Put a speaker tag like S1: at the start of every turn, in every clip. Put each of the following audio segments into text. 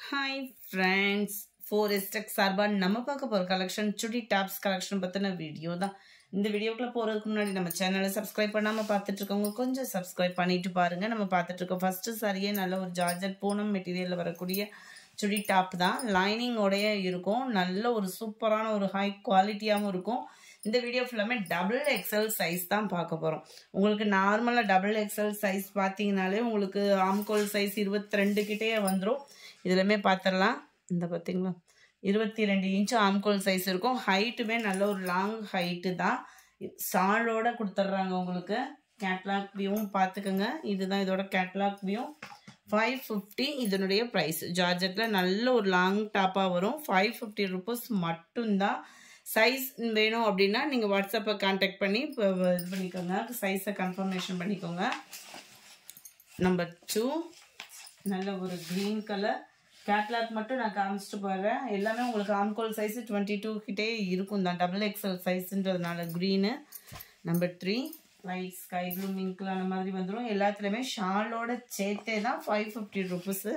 S1: Hi friends, 4S Tech சார்பா நம்ம பார்க்க போற கலெக்ஷன் சுடி டாப்ஸ் கலெக்ஷன் பத்தின வீடியோ தான். இந்த வீடியோக்குள்ள போறதுக்கு முன்னாடி நம்ம சேனலை சப்ஸ்கிரைப் பண்ணாம பார்த்துட்டு இருக்கவங்க கொஞ்சம் சப்ஸ்கிரைப் பண்ணிட்டு பாருங்க. நம்ம பார்த்துட்டு இருக்க ஃபர்ஸ்ட் சாரியே நல்ல ஒரு ஜார்ஜெட் பூனம் மெட்டீரியல்ல வரக்கூடிய சுடி டாப் தான். லைனிங் உடைய இருக்கும். நல்ல ஒரு சூப்பரான ஒரு ஹை குவாலிட்டியாவும் இருக்கும். இந்த வீடியோ ஃபுல்லாமே டபுள் எக்ஸ்எல் சைஸ் தான் பார்க்க போகிறோம். உங்களுக்கு நார்மலாக டபுள் எக்ஸ்எல் சைஸ் பார்த்தீங்கனாலே உங்களுக்கு ஆம்கோல் சைஸ் 22 கிட்டே வந்துடும். இதுலமே பார்த்துடலாம். இந்த பார்த்தீங்களா 22 இன்ச் ஆம்கோல் சைஸ் இருக்கும். ஹைட்டுமே நல்ல ஒரு லாங் ஹைட்டு தான். சாலோட கொடுத்துட்றாங்க உங்களுக்கு. கேட்லாக் வியூவும் பார்த்துக்கோங்க. இதுதான் இதோட கேட்லாக் வியூ. 550 இதனுடைய ப்ரைஸ். ஜார்ஜெட்டில் நல்ல ஒரு லாங் டாப்பாக வரும். 550 ருபீஸ் மட்டும்தான். சைஸ் வேணும் அப்படின்னா நீங்கள் வாட்ஸ்அப்பை கான்டாக்ட் பண்ணி இப்போ இது பண்ணிக்கோங்க. சைஸை கன்ஃபர்மேஷன் பண்ணிக்கோங்க. நம்பர் 2 நல்ல ஒரு க்ரீன் கலர். கேட்லாக் மட்டும் நான் காமிச்சிட்டு போகிறேன். எல்லாமே உங்களுக்கு ஆம்கோல் சைஸ் 22 கிட்டே இருக்கும் தான். டபுள் எக்ஸ்எல் சைஸுன்றதுனால green. Number 3 light sky blue மிங்க்ல அந்த மாதிரி வந்துடும். எல்லாத்துலேயுமே ஷாலோட சேர்த்தே தான் 550 ருபீஸு.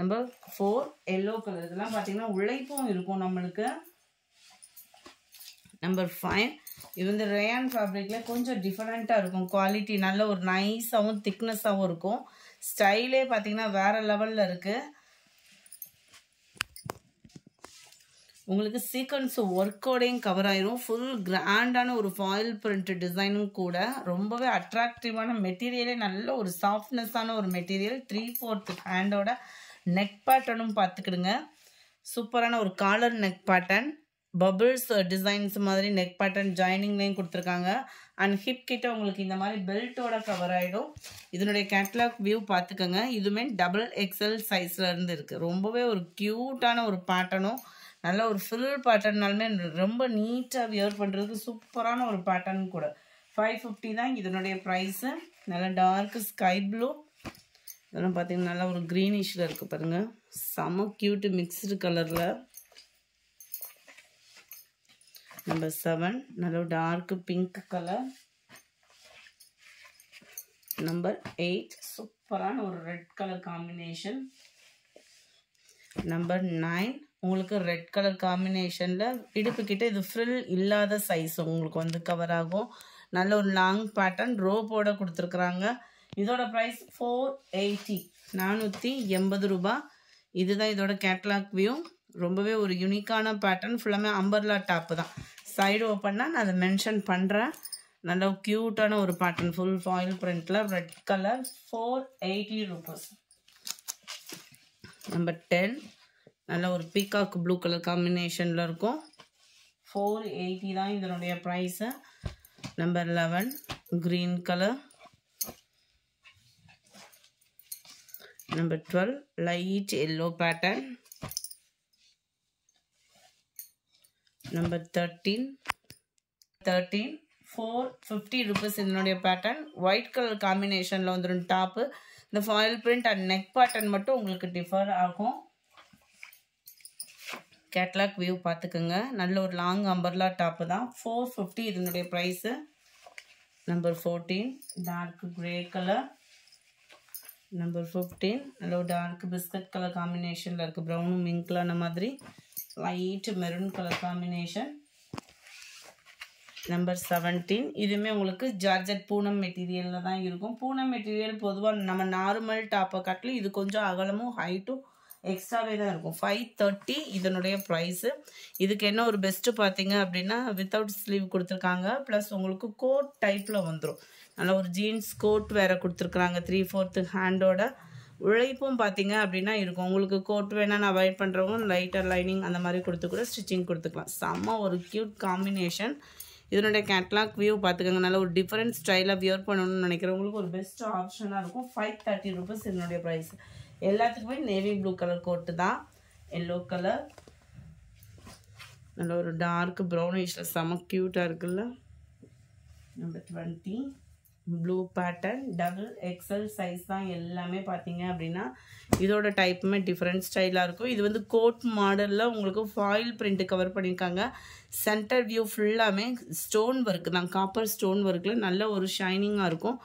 S1: Number 4 yellow colour. இதெல்லாம் பார்த்தீங்கன்னா உழைப்பும் இருக்கும் நம்மளுக்கு. நம்பர் 5 இது வந்து ரேயான் ஃபேப்ரிக்கில் கொஞ்சம் டிஃப்ரெண்ட்டாக இருக்கும். குவாலிட்டி நல்ல ஒரு நைஸாகவும் திக்னஸாகவும் இருக்கும். ஸ்டைலே பார்த்தீங்கன்னா வேறு லெவலில் இருக்குது. உங்களுக்கு சீக்வன்ஸ் ஒர்க்கோடையும் கவர் ஆயிரும். ஃபுல் கிராண்டான ஒரு ஃபாயில் பிரிண்ட் டிசைனும் கூட. ரொம்பவே அட்ராக்டிவான மெட்டீரியலே. நல்ல ஒரு சாஃப்ட்னஸான ஒரு மெட்டீரியல். 3/4 ஹேண்டோட நெக் பேட்டர்னும் பார்த்துக்கிடுங்க. சூப்பரான ஒரு collar neck pattern. Bubbles designs மாதிரி நெக் பேட்டர்ன் ஜாயினிங்லேயும் கொடுத்துருக்காங்க. அண்ட் ஹிப் கிட்ட உங்களுக்கு இந்த மாதிரி பெல்ட்டோட கவர் ஆகிடும். இதனுடைய கேட்லாக் வியூ பார்த்துக்கோங்க. இதுவுமே டபுள் எக்ஸ்எல் சைஸில் இருந்து இருக்குது. ரொம்பவே ஒரு க்யூட்டான ஒரு பேட்டர்னும் நல்ல ஒரு ஃபுல் பேட்டர்னாலுமே ரொம்ப நீட்டாக வியர் பண்ணுறதுக்கு சூப்பரான ஒரு பேட்டர்ன் கூட. 550 தான் இதனுடைய ப்ரைஸு. நல்ல டார்க் ஸ்கை ப்ளூ. இதெல்லாம் பார்த்தீங்கன்னா நல்லா ஒரு க்ரீனிஷில் இருக்குது பாருங்கள். செம க்யூட்டு மிக்ஸ்டு கலரில். நம்பர் 7 நல்ல டார்க் பிங்க் கலர். நம்பர் 8 சூப்பரான ஒரு ரெட் கலர் காம்பினேஷன். நம்பர் 9 உங்களுக்கு ரெட் கலர் காம்பினேஷனில் இடுப்பு கிட்ட இது ஃப்ரில் இல்லாத சைஸ் உங்களுக்கு வந்து கவர் ஆகும். நல்ல ஒரு லாங் பேட்டர்ன் ரோப்போட கொடுத்துருக்குறாங்க. இதோட ப்ரைஸ் 480 480 ரூபா. இதுதான் இதோட கேட்லாக் வியூ. ரொம்பவே ஒரு யூனிக்கான பேட்டர்ன். ஃபுல்லாமே அம்பர்லா டாப்பு தான். சைடு ஓப்பன்னா நான் அதை மென்ஷன் பண்ணுறேன். நல்ல க்யூட்டான ஒரு பேட்டர்ன். ஃபுல் ஃபாயில் பிரிண்டில் ரெட் கலர். 480 ருபீஸ். நம்பர் 10 நல்ல ஒரு பீகாக் ப்ளூ கலர் காம்பினேஷனில் இருக்கும். 480 தான் இதனுடைய price. Number 11 green colour. Number 12 light yellow pattern. Number 13 450 rupees இதனுடைய பேட்டர்ன். ஒயிட் கலர் காம்பினேஷனில் வந்துடும் டாப்பு. இந்த foil print and neck pattern மட்டும் உங்களுக்கு டிஃபர் ஆகும். கேட்லாக் வியூ பார்த்துக்கோங்க. நல்ல ஒரு லாங் அம்பர்லா டாப்பு தான். 450 இதனுடைய price. Number 14 dark grey colour. Number 15 நல்ல ஒரு டார்க் பிஸ்கட் கலர் காம்பினேஷனில் இருக்குது. ப்ரௌனும் மிங்க்லான மாதிரி light maroon colour combination. Number 17 இதுவுமே உங்களுக்கு ஜார்ஜெட் பூனம் மெட்டீரியலில் தான் இருக்கும். பூனம் மெட்டீரியல் பொதுவாக நம்ம நார்மல் டாப்பை காட்டிலும் இது கொஞ்சம் அகலமும் ஹைட்டும் எக்ஸ்ட்ராவே தான் இருக்கும். 530 இதனுடைய ப்ரைஸு. இதுக்கு என்ன ஒரு பெஸ்ட்டு பார்த்தீங்க அப்படின்னா வித்தவுட் ஸ்லீவ் கொடுத்துருக்காங்க. ப்ளஸ் உங்களுக்கு கோட் டைப்பில் வந்துடும். நல்ல ஒரு ஜீன்ஸ் கோட் வேறு கொடுத்துருக்குறாங்க. 3/4 ஹேண்டோட உழைப்பும் பார்த்தீங்க அப்படின்னா இருக்கும். உங்களுக்கு கோட் வேணான்னு அவாய்ட் பண்ணுறவங்க லைட்டாக லைனிங் அந்த மாதிரி கொடுத்து கூட ஸ்டிச்சிங் கொடுத்துக்கலாம். செம்ம ஒரு க்யூட் காம்பினேஷன். இதனுடைய கேட்லாக் வியூ பார்த்துக்கோங்க. நல்ல ஒரு டிஃப்ரெண்ட் ஸ்டைலாக வியர் பண்ணணும்னு நினைக்கிறவங்களுக்கு ஒரு பெஸ்ட் ஆப்ஷனாக இருக்கும். 530 ருபீஸ் இதனுடைய ப்ரைஸ். எல்லாத்துக்குமே நேவி ப்ளூ கலர் கோட்டு தான். எல்லோ கலர் நல்ல ஒரு டார்க் ப்ரௌனிஷில் செம க்யூட்டாக இருக்குல்ல. Number 20 blue pattern double XL size தான். எல்லாமே பார்த்தீங்க அப்படின்னா இதோட டைப்புமே டிஃப்ரெண்ட் ஸ்டைலாக இருக்கும். இது வந்து கோட் மாடலில் உங்களுக்கு ஃபாயில் பிரிண்ட் கவர் பண்ணியிருக்காங்க. சென்டர் வியூ ஃபுல்லாமே ஸ்டோன் ஒர்க் தான். காப்பர் ஸ்டோன் ஒர்க்கில் நல்ல ஒரு ஷைனிங்காக இருக்கும்.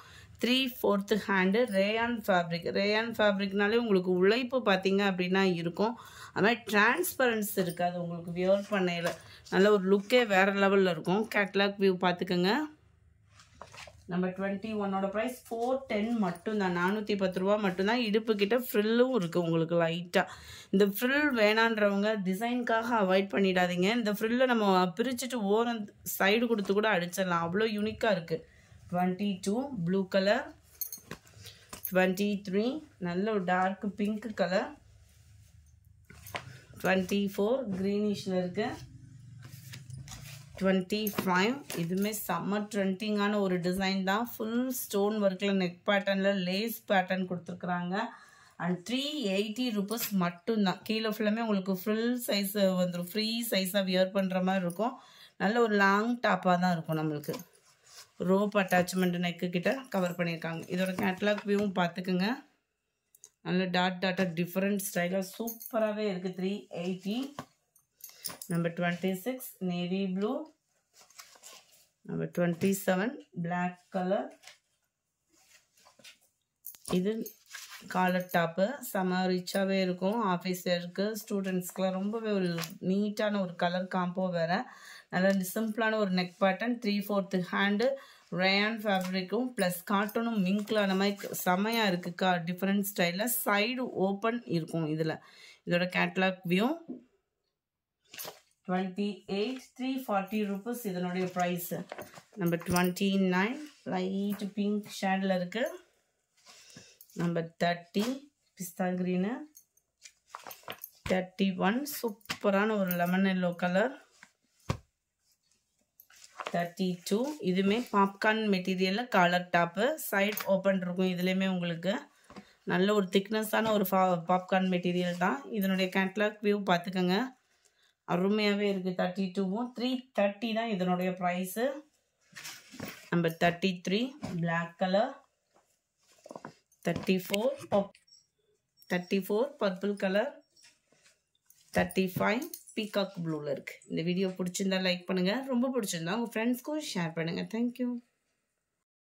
S1: 3/4 ஹேண்டு. Rayon fabric. ரேயான் ஃபேப்ரிக்னாலே உங்களுக்கு உழைப்பு பார்த்தீங்க அப்படின்னா இருக்கும். அது மாதிரி டிரான்ஸ்பரன்ஸ் இருக்காது உங்களுக்கு வியர் பண்ணையில். நல்ல ஒரு லுக்கே வேறு லெவலில் இருக்கும். கேட்லாக் வியூ பார்த்துக்கோங்க. நம்பர் 21ஓட ப்ரைஸ் 410 மட்டும்தான். 410 ரூபா மட்டும்தான். இடுப்பு கிட்ட ஃப்ரில்லும் இருக்குது உங்களுக்கு லைட்டாக. இந்த ஃப்ரில் வேணான்றவங்க டிசைனுக்காக அவாய்ட் பண்ணிடாதீங்க. இந்த ஃப்ரில்லை நம்ம பிரிச்சுட்டு ஓரம் சைடு கொடுத்து கூட அடிச்சிடலாம். அவ்வளோ யூனிக்காக இருக்குது. 22 ப்ளூ கலர். 23 நல்ல ஒரு டார்க் பிங்க் கலர். 24 க்ரீனிஷில் இருக்குது. 25 இதுவுமே செம்ம ட்ரெண்டிங்கான ஒரு டிசைன் தான். ஃபுல் ஸ்டோன் ஒர்க்கில் நெக் பேட்டர்னில் லேஸ் பேட்டர்ன் கொடுத்துருக்குறாங்க. அண்ட் 380 ரூபீஸ் மட்டும்தான். கீழே ஃபுல்லாமே உங்களுக்கு ஃபுல் சைஸ் வந்துடும். ஃப்ரீ சைஸாக வியர் பண்ணுற மாதிரி இருக்கும். நல்ல ஒரு லாங் டாப்பாக தான் இருக்கும். நம்மளுக்கு ரோப் அட்டாச்மெண்ட் நெக்கு கிட்ட கவர் பண்ணியிருக்காங்க. இதோட கேட்லாக் வியூவும் பார்த்துக்குங்க. நல்ல டாட்டாக டிஃப்ரெண்ட் ஸ்டைலாக சூப்பராகவே இருக்குது. 380. Number 26 navy blue. Number 27 black colour. இது காலர் டாப்பு. செம ரிச்சாகவே இருக்கும். ஆஃபீஸருக்கு ஸ்டூடெண்ட்ஸ்க்குலாம் ரொம்பவே ஒரு நீட்டான ஒரு கலர் காம்போ வேறு. நல்ல சிம்பிளான ஒரு நெக் பேட்டர்ன். 3/4 ஹேண்டு. ரேயான் ஃபேப்ரிக்கும் ப்ளஸ் காட்டனும் மிங்க்ல அந்த மாதிரி செமையாக இருக்குது. டிஃப்ரெண்ட் ஸ்டைலில் சைடு ஓப்பன் இருக்கும் இதில். இதோட கேட்லாக் வியூ 28 340 ரூபீஸ் இதனுடைய ப்ரைஸ். நம்பர் 29 லைட் பிங்க் ஷேடில் இருக்குது. நம்பர் 30 பிஸ்தா க்ரீனு. 31 சூப்பரான ஒரு லெமன் எல்லோ கலர். 32 இதுவுமே பாப்கார்ன் மெட்டீரியலில் காலர் டாப்பு. சைட் ஓப்பன் இருக்கும். இதுலேயுமே உங்களுக்கு நல்ல ஒரு திக்னஸான ஒரு பாப்கார்ன் மெட்டீரியல் தான். இதனுடைய கேட்லாக் வியூ பார்த்துக்கோங்க. அருமையாகவே இருக்குது. 32வும் 330 தான் இதனுடைய price. Number 33 black colour. 34 purple colour. 35 peacock ப்ளூவில் இருக்குது. இந்த வீடியோ பிடிச்சிருந்தா லைக் பண்ணுங்கள். ரொம்ப பிடிச்சிருந்தா உங்கள் ஃப்ரெண்ட்ஸ்க்கும் ஷேர் பண்ணுங்கள். தேங்க்யூ.